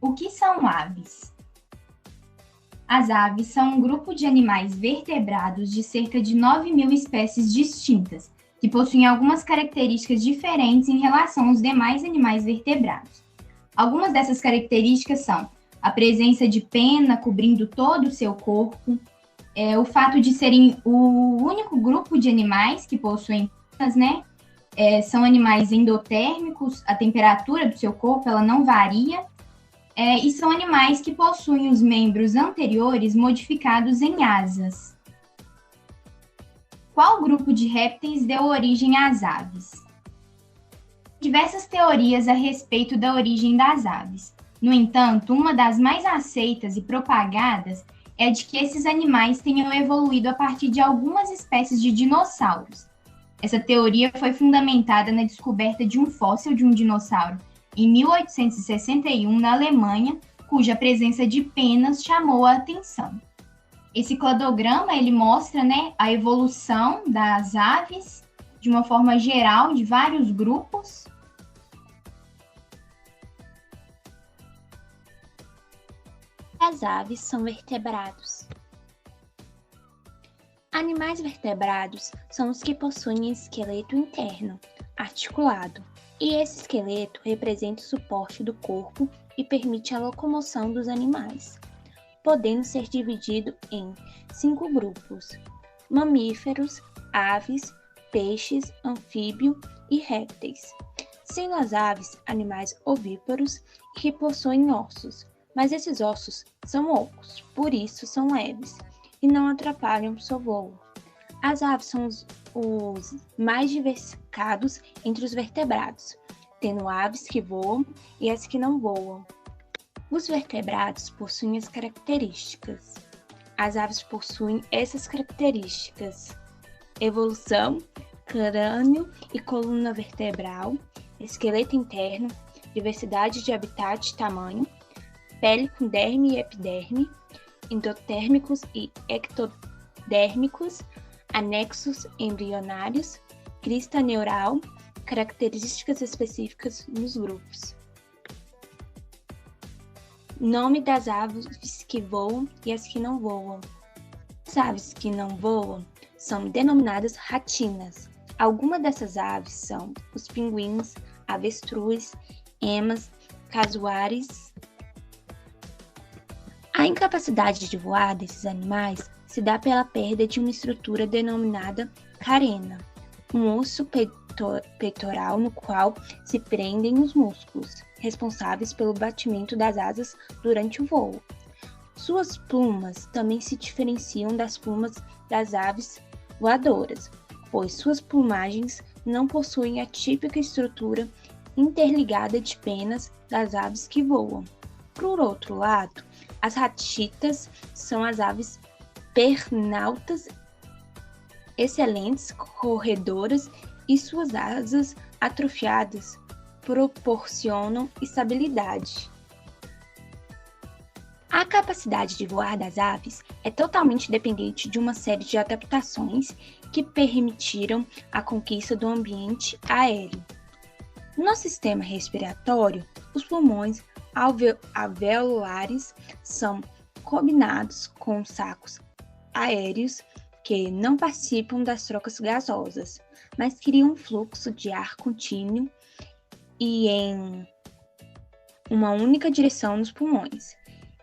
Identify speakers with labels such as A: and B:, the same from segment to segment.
A: O que são aves? As aves são um grupo de animais vertebrados de cerca de 9.000 espécies distintas, que possuem algumas características diferentes em relação aos demais animais vertebrados. Algumas dessas características são a presença de pena cobrindo todo o seu corpo, o fato de serem o único grupo de animais que possuem penas, né? São animais endotérmicos, a temperatura do seu corpo ela não varia, e são animais que possuem os membros anteriores modificados em asas. Qual grupo de répteis deu origem às aves? Diversas teorias a respeito da origem das aves. No entanto, uma das mais aceitas e propagadas é de que esses animais tenham evoluído a partir de algumas espécies de dinossauros. Essa teoria foi fundamentada na descoberta de um fóssil de um dinossauro em 1861 na Alemanha, cuja presença de penas chamou a atenção. Esse cladograma ele mostra, né, a evolução das aves de uma forma geral de vários grupos.
B: As aves são vertebrados. Animais vertebrados são os que possuem esqueleto interno, articulado, e esse esqueleto representa o suporte do corpo e permite a locomoção dos animais, podendo ser dividido em 5 grupos: mamíferos, aves, peixes, anfíbio e répteis. Sendo as aves animais ovíparos que possuem ossos, mas esses ossos são ocos, por isso são leves e não atrapalham seu voo. As aves são os mais diversificados entre os vertebrados, tendo aves que voam e as que não voam. Os vertebrados possuem as características. As aves possuem essas características: evolução, crânio e coluna vertebral, esqueleto interno, diversidade de habitat e tamanho, pele com derme e epiderme, endotérmicos e ectodérmicos, anexos embrionários, crista neural, características específicas nos grupos. Nome das aves que voam e as que não voam. As aves que não voam são denominadas ratinas. Algumas dessas aves são os pinguins, avestruz, emas, casuares. A incapacidade de voar desses animais se dá pela perda de uma estrutura denominada carena, um osso peitoral no qual se prendem os músculos, responsáveis pelo batimento das asas durante o voo. Suas plumas também se diferenciam das plumas das aves voadoras, pois suas plumagens não possuem a típica estrutura interligada de penas das aves que voam. Por outro lado, as ratitas são as aves pernaltas excelentes corredoras e suas asas atrofiadas proporcionam estabilidade. A capacidade de voar das aves é totalmente dependente de uma série de adaptações que permitiram a conquista do ambiente aéreo. No sistema respiratório, os pulmões alveolares são combinados com sacos aéreos que não participam das trocas gasosas, mas criam um fluxo de ar contínuo e em uma única direção nos pulmões.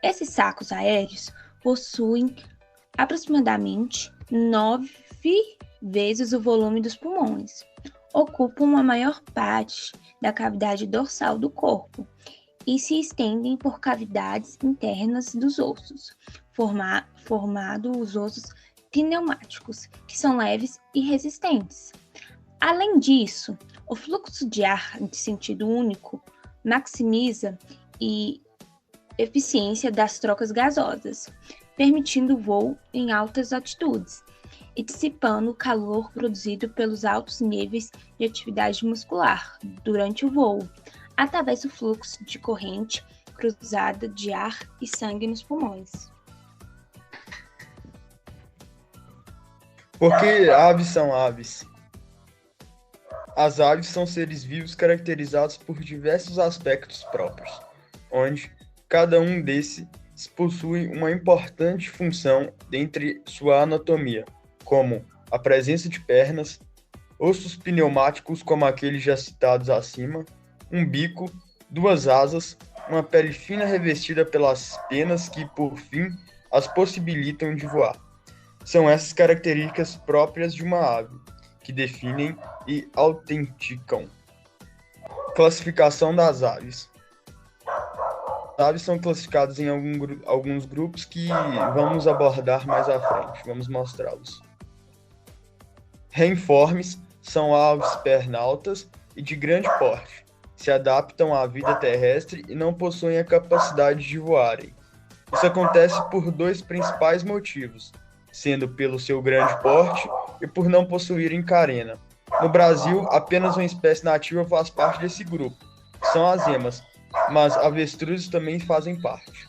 B: Esses sacos aéreos possuem aproximadamente 9 vezes o volume dos pulmões, ocupam a maior parte da cavidade dorsal do corpo e se estendem por cavidades internas dos ossos, formando os ossos pneumáticos, que são leves e resistentes. Além disso, o fluxo de ar de sentido único maximiza a eficiência das trocas gasosas, permitindo o voo em altas altitudes e dissipando o calor produzido pelos altos níveis de atividade muscular durante o voo, através do fluxo de corrente cruzada de ar e sangue nos pulmões.
C: Por que aves são aves? As aves são seres vivos caracterizados por diversos aspectos próprios, onde cada um desses possui uma importante função dentre sua anatomia, como a presença de pernas, ossos pneumáticos como aqueles já citados acima, um bico, duas asas, uma pele fina revestida pelas penas que, por fim, as possibilitam de voar. São essas características próprias de uma ave, que definem e autenticam. Classificação das aves. As aves são classificadas em alguns grupos que vamos abordar mais à frente, vamos mostrá-los. Reinformes são aves pernaltas e de grande porte, se adaptam à vida terrestre e não possuem a capacidade de voarem. Isso acontece por dois principais motivos, sendo pelo seu grande porte e por não possuírem carena. No Brasil, apenas uma espécie nativa faz parte desse grupo, que são as emas, mas avestruzes também fazem parte.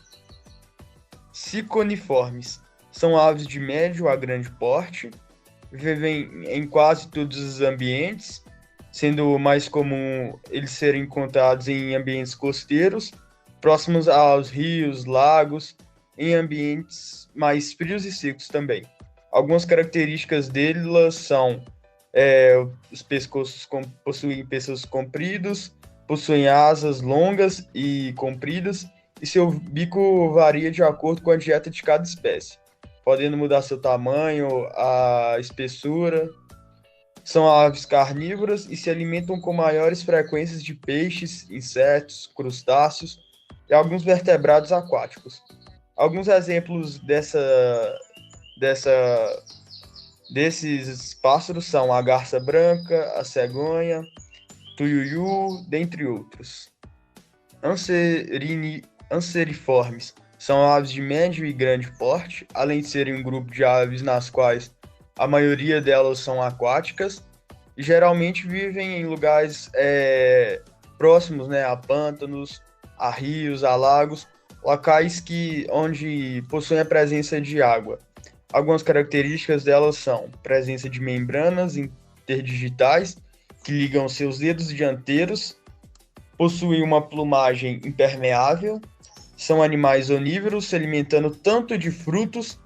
C: Ciconiformes são aves de médio a grande porte, vivem em quase todos os ambientes, sendo mais comum eles serem encontrados em ambientes costeiros, próximos aos rios, lagos, em ambientes mais frios e secos também. Algumas características delas são os pescoços possuem pescoços compridos, possuem asas longas e compridas, e seu bico varia de acordo com a dieta de cada espécie, podendo mudar seu tamanho, a espessura. São aves carnívoras e se alimentam com maiores frequências de peixes, insetos, crustáceos e alguns vertebrados aquáticos. Alguns exemplos desses pássaros são a garça branca, a cegonha, tuiuiu, dentre outros. Anseriformes são aves de médio e grande porte, além de serem um grupo de aves nas quais a maioria delas são aquáticas e geralmente vivem em lugares próximos, a pântanos, a rios, a lagos, locais onde possuem a presença de água. Algumas características delas são presença de membranas interdigitais que ligam seus dedos dianteiros, possuem uma plumagem impermeável, são animais onívoros, se alimentando tanto de frutos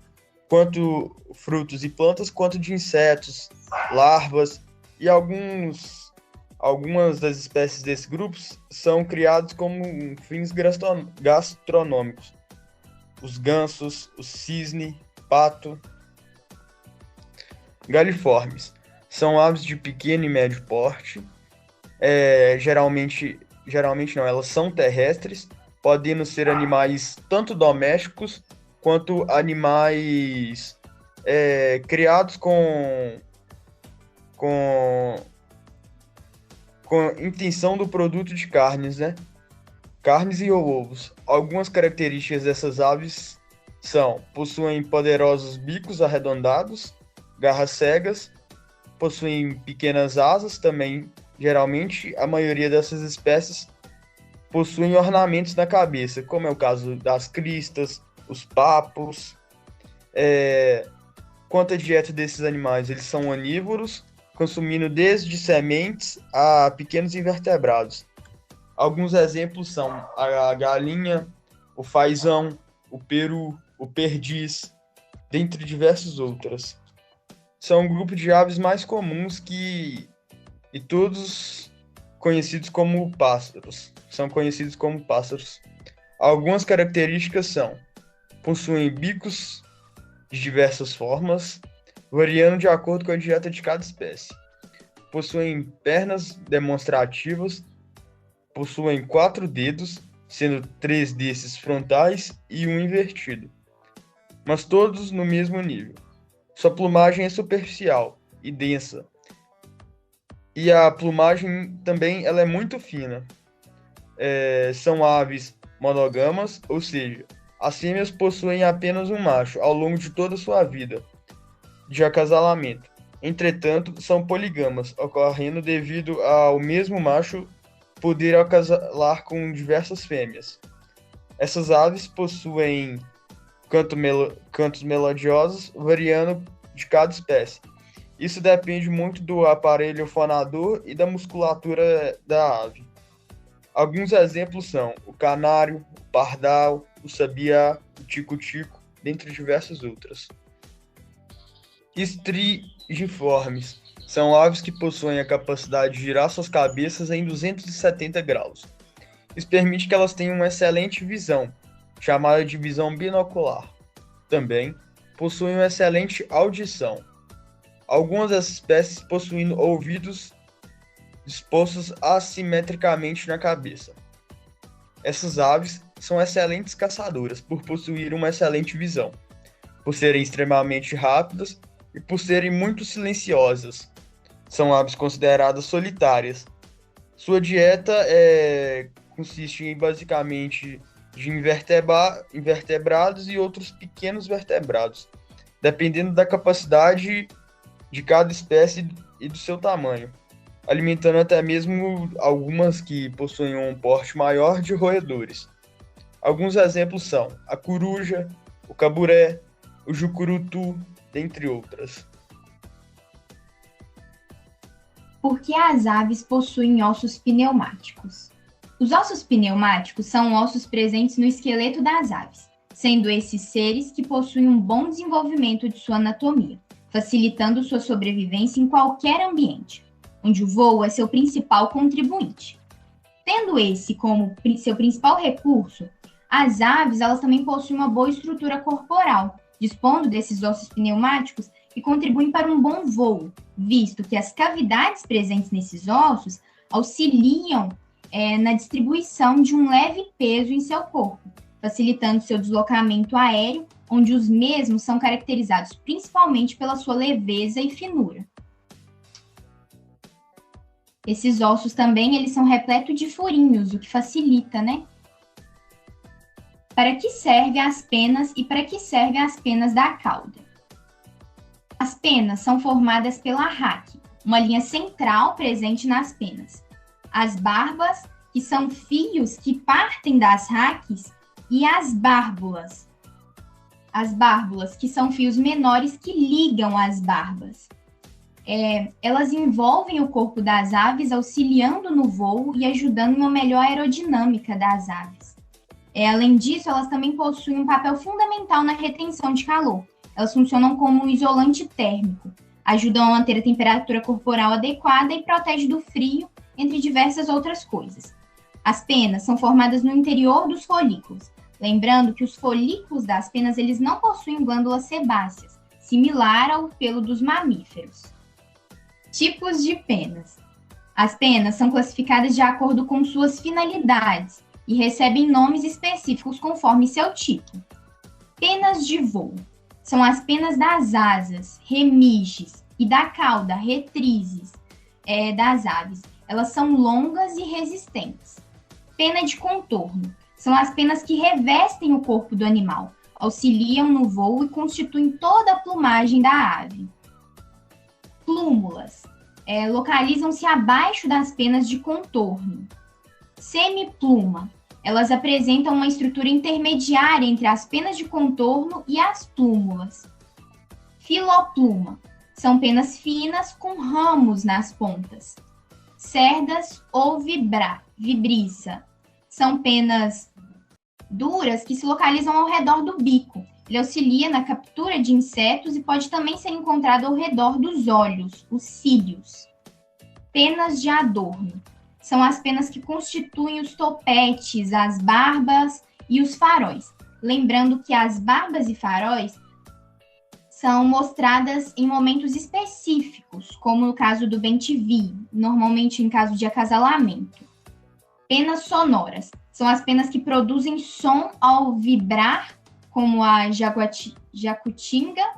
C: e plantas, quanto de insetos, larvas, e algumas das espécies desse grupo são criados como fins gastronômicos. Os gansos, o cisne, pato. Galiformes são aves de pequeno e médio porte, geralmente não, elas são terrestres, podendo ser animais tanto domésticos quanto animais criados com intenção do produto de carnes, carnes e ovos. Algumas características dessas aves possuem poderosos bicos arredondados, garras cegas, possuem pequenas asas também. Geralmente, a maioria dessas espécies possuem ornamentos na cabeça, como é o caso das cristas, os papos. Quanto à dieta desses animais, eles são onívoros, consumindo desde sementes a pequenos invertebrados. Alguns exemplos são a galinha, o fazão, o peru, o perdiz, dentre diversas outras. São um grupo de aves mais comuns e todos conhecidos como pássaros. São conhecidos como pássaros. Algumas características possuem bicos de diversas formas, variando de acordo com a dieta de cada espécie. Possuem pernas demonstrativas, possuem 4 dedos, sendo 3 desses frontais e um invertido, mas todos no mesmo nível. Sua plumagem é superficial e densa, e a plumagem também ela é muito fina. São aves monógamas, ou seja, as fêmeas possuem apenas um macho ao longo de toda a sua vida de acasalamento. Entretanto, são poligamas, ocorrendo devido ao mesmo macho poder acasalar com diversas fêmeas. Essas aves possuem cantos melodiosos, variando de cada espécie. Isso depende muito do aparelho fonador e da musculatura da ave. Alguns exemplos são o canário, o pardal, o sabiá, o tico-tico, dentre diversas outras. Estrigiformes são aves que possuem a capacidade de girar suas cabeças em 270 graus. Isso permite que elas tenham uma excelente visão, chamada de visão binocular. Também possuem uma excelente audição. Algumas dessas espécies possuem ouvidos dispostos assimetricamente na cabeça. Essas aves são excelentes caçadoras por possuir uma excelente visão, por serem extremamente rápidas e por serem muito silenciosas. São aves consideradas solitárias. Sua dieta consiste basicamente de invertebrados e outros pequenos vertebrados, dependendo da capacidade de cada espécie e do seu tamanho, alimentando até mesmo algumas que possuem um porte maior de roedores. Alguns exemplos são a coruja, o caburé, o jucurutu, dentre outras.
A: Por que as aves possuem ossos pneumáticos? Os ossos pneumáticos são ossos presentes no esqueleto das aves, sendo esses seres que possuem um bom desenvolvimento de sua anatomia, facilitando sua sobrevivência em qualquer ambiente, onde o voo é seu principal contribuinte. Tendo esse como seu principal recurso, as aves elas também possuem uma boa estrutura corporal, dispondo desses ossos pneumáticos que contribuem para um bom voo, visto que as cavidades presentes nesses ossos auxiliam na distribuição de um leve peso em seu corpo, facilitando seu deslocamento aéreo, onde os mesmos são caracterizados principalmente pela sua leveza e finura. Esses ossos também eles são repletos de furinhos, o que facilita, né? Para que servem as penas e para que servem as penas da cauda? As penas são formadas pela raque, uma linha central presente nas penas. As barbas, que são fios que partem das raques, e as bárbulas. As bárbulas, que são fios menores que ligam as barbas. Elas envolvem o corpo das aves, auxiliando no voo e ajudando na melhor aerodinâmica das aves. Além disso, elas também possuem um papel fundamental na retenção de calor. Elas funcionam como um isolante térmico, ajudam a manter a temperatura corporal adequada e protegem do frio, entre diversas outras coisas. As penas são formadas no interior dos folículos, lembrando que os folículos das penas eles não possuem glândulas sebáceas, similar ao pelo dos mamíferos. Tipos de penas. As penas são classificadas de acordo com suas finalidades e recebem nomes específicos conforme seu tipo. Penas de voo. São as penas das asas, remiges, e da cauda, retrizes, das aves. Elas são longas e resistentes. Pena de contorno. São as penas que revestem o corpo do animal, auxiliam no voo e constituem toda a plumagem da ave. Plúmulas. Localizam-se abaixo das penas de contorno. Semipluma. Elas apresentam uma estrutura intermediária entre as penas de contorno e as plúmulas. Filopluma. São penas finas com ramos nas pontas. Cerdas ou vibriça. São penas duras que se localizam ao redor do bico. Ele auxilia na captura de insetos e pode também ser encontrado ao redor dos olhos, os cílios. Penas de adorno. São as penas que constituem os topetes, as barbas e os faróis. Lembrando que as barbas e faróis são mostradas em momentos específicos, como no caso do bem-te-vi, normalmente em caso de acasalamento. Penas sonoras. São as penas que produzem som ao vibrar, como a jacutinga.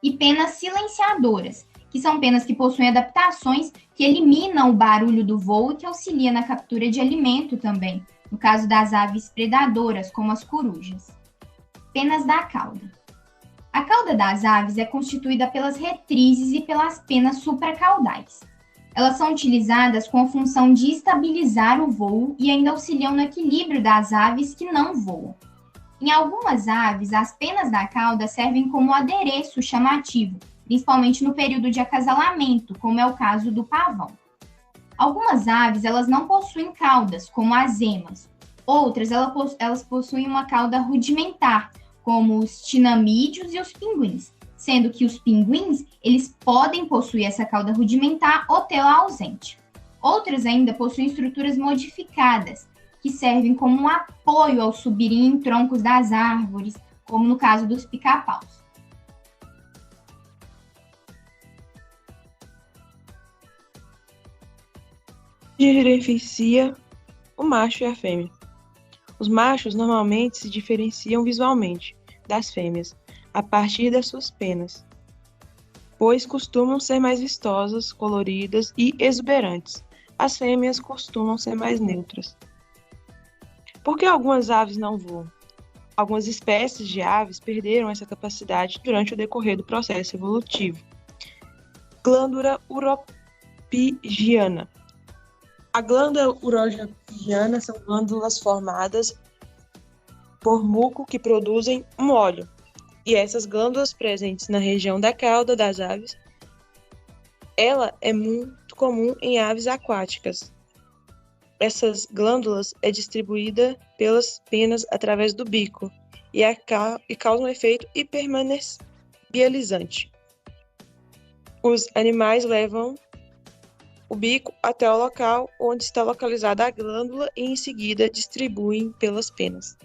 A: E penas silenciadoras, que são penas que possuem adaptações que eliminam o barulho do voo e que auxiliam na captura de alimento também, no caso das aves predadoras, como as corujas. Penas da cauda. A cauda das aves é constituída pelas retrizes e pelas penas supracaudais. Elas são utilizadas com a função de estabilizar o voo e ainda auxiliam no equilíbrio das aves que não voam. Em algumas aves, as penas da cauda servem como adereço chamativo, principalmente no período de acasalamento, como é o caso do pavão. Algumas aves, elas não possuem caudas, como as emas. Outras, elas possuem uma cauda rudimentar, como os tinamídeos e os pinguins, sendo que os pinguins, eles podem possuir essa cauda rudimentar ou tê-la ausente. Outras ainda possuem estruturas modificadas, que servem como um apoio ao subirem em troncos das árvores, como no caso dos pica-paus.
D: Diferencia o macho e a fêmea. Os machos normalmente se diferenciam visualmente das fêmeas a partir das suas penas, pois costumam ser mais vistosas, coloridas e exuberantes. As fêmeas costumam ser mais neutras. Por que algumas aves não voam? Algumas espécies de aves perderam essa capacidade durante o decorrer do processo evolutivo. Glândula uropigiana. A glândula uropigiana são glândulas formadas por muco que produzem um óleo. E essas glândulas presentes na região da cauda das aves, ela é muito comum em aves aquáticas. Essas glândulas é distribuída pelas penas através do bico e causa um efeito hiperbializante. Os animais levam o bico até o local onde está localizada a glândula e em seguida distribuem pelas penas.